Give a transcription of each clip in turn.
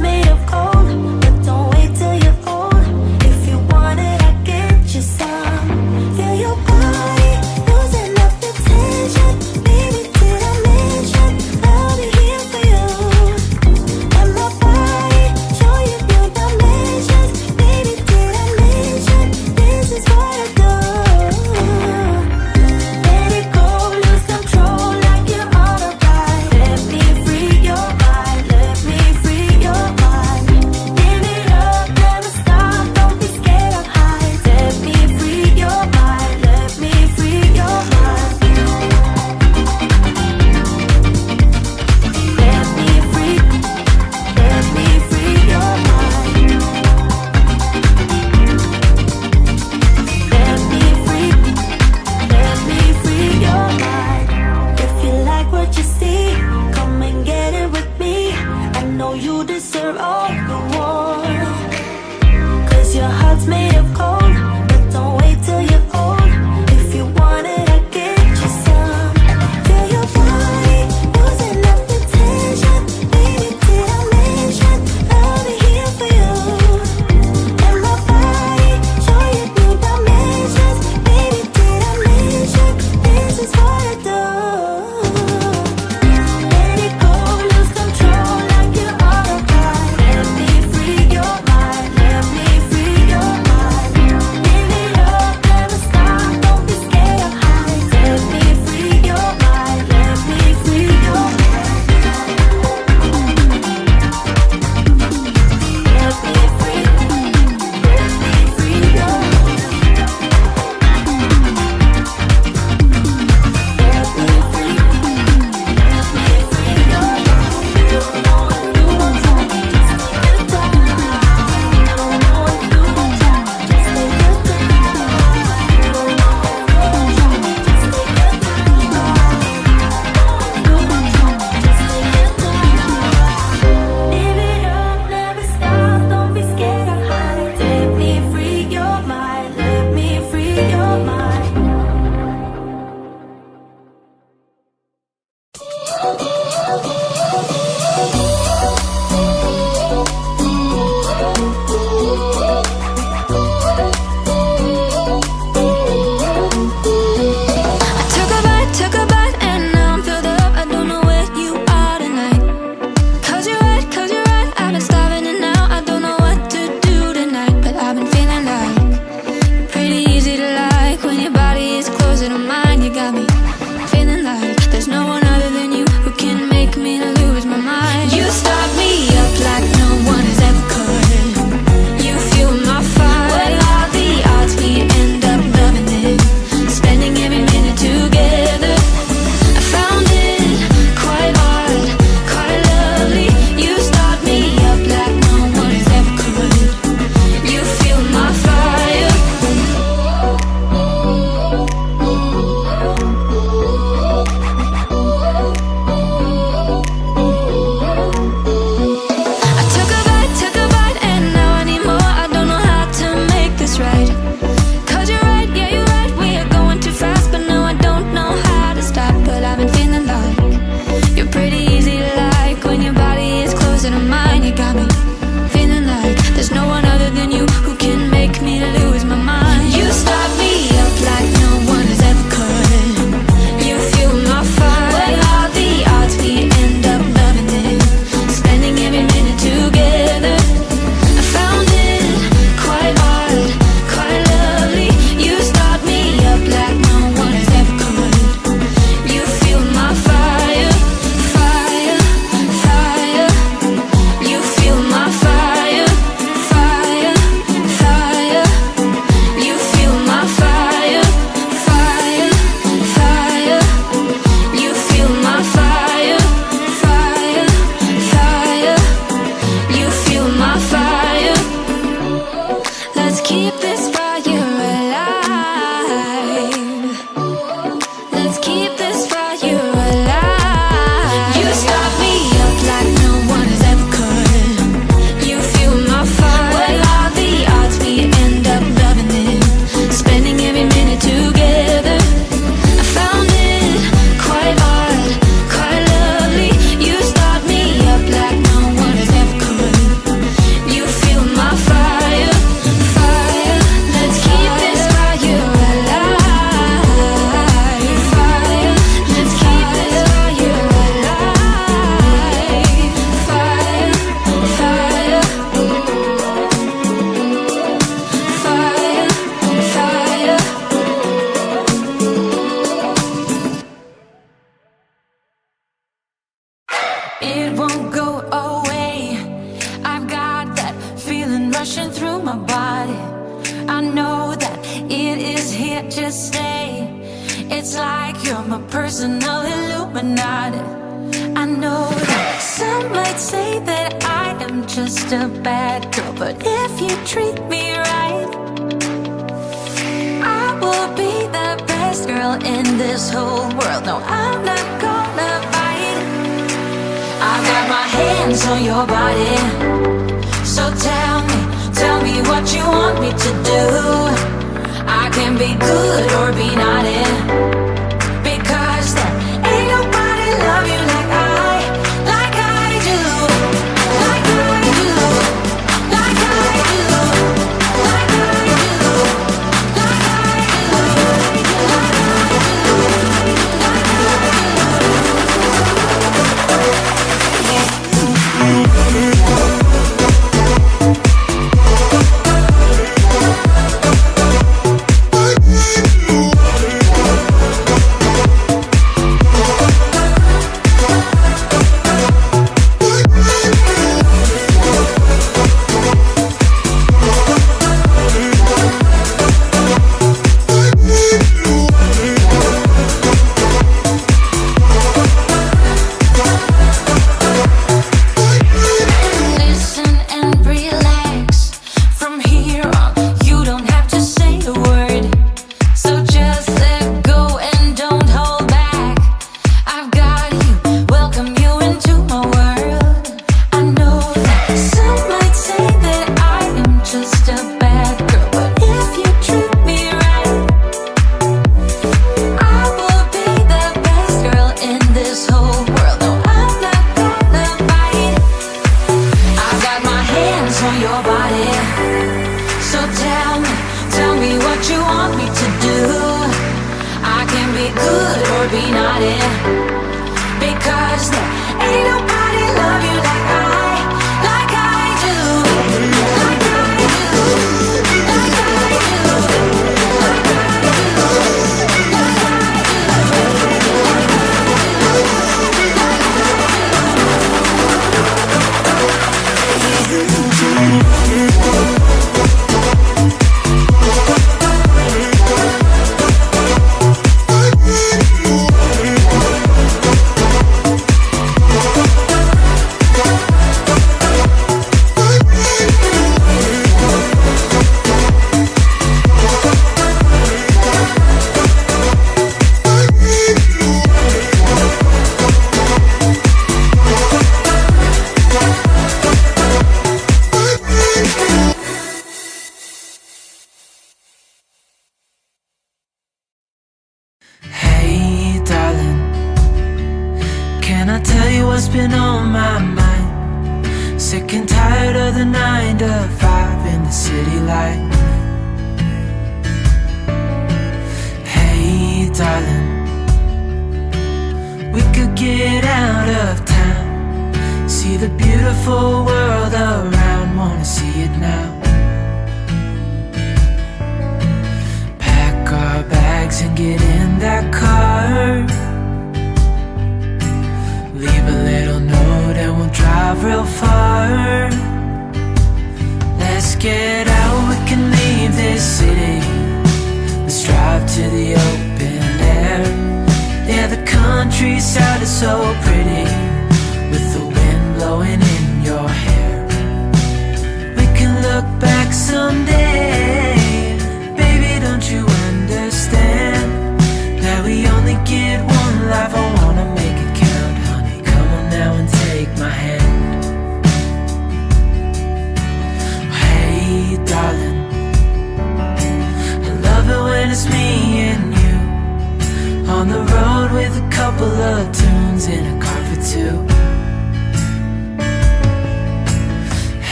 Made of gold, but don't wait till you're old. If you want it, I get you some. can't just stay. It's like you're my personal Illuminati. I know that some might say that I am just a bad girl, but if you treat me right, I will be the best girl in this whole world. No, I'm not gonna fight. I've got my hands on your body, so tell me what you want me to do. I can be good or be naughty, because there ain't nobody love you like I do, like I do, like I do, like I do, like I do,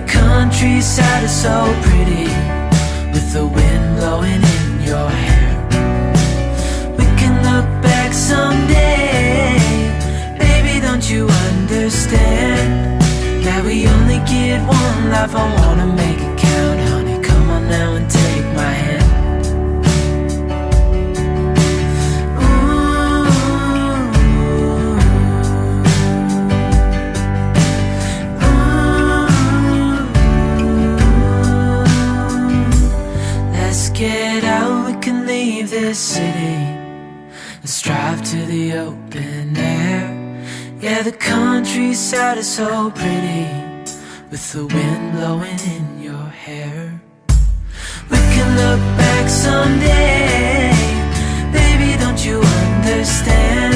countryside is so pretty with life, I wanna make it count. Honey, come on now and take my hand. Let's get out, we can leave this city. Let's drive to the open air. Yeah, the countryside is so pretty, with the wind blowing in your hair. We can look back someday. Baby, don't you understand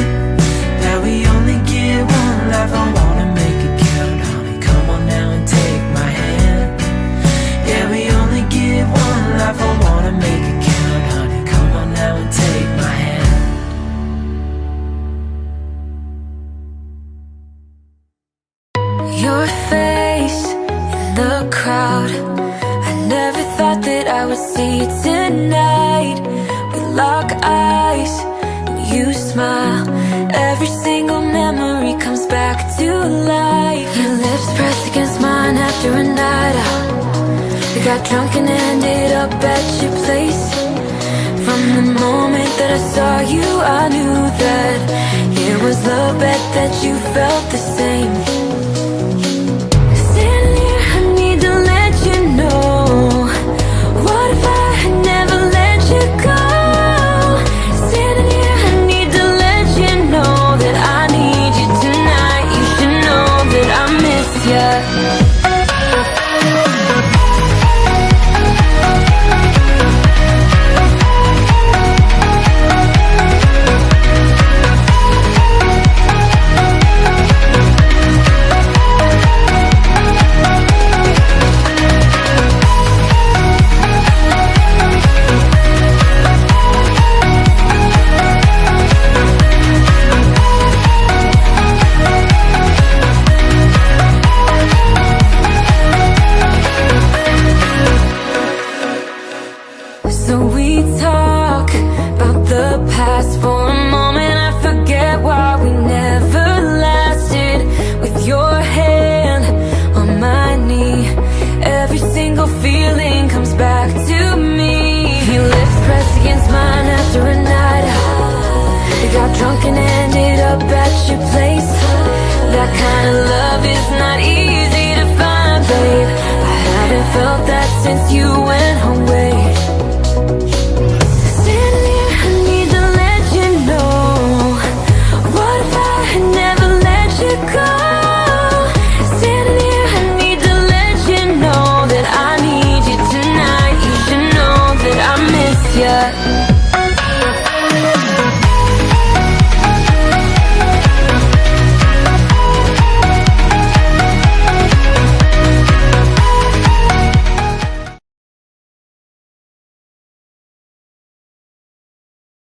that we only get one life? I wanna make it count. Honey, come on now and take my hand. Yeah, we only get one life. I wanna make it count. Honey, come on now and take my hand. Your face in the crowd, I never thought that I would see it tonight. We lock eyes and you smile. Every single memory comes back to life. Your lips pressed against mine after a night out. We got drunk and ended up at your place. From the moment that I saw you, I knew that it was love, bet that you felt the same. So we talk about the past for a moment. I forget why we never lasted. With your hand on my knee, every single feeling comes back to me. Your lips pressed against mine after a night out. We got drunk and ended up at your place. That kind of love is not easy to find, babe. I haven't felt that since you went away. Yeah.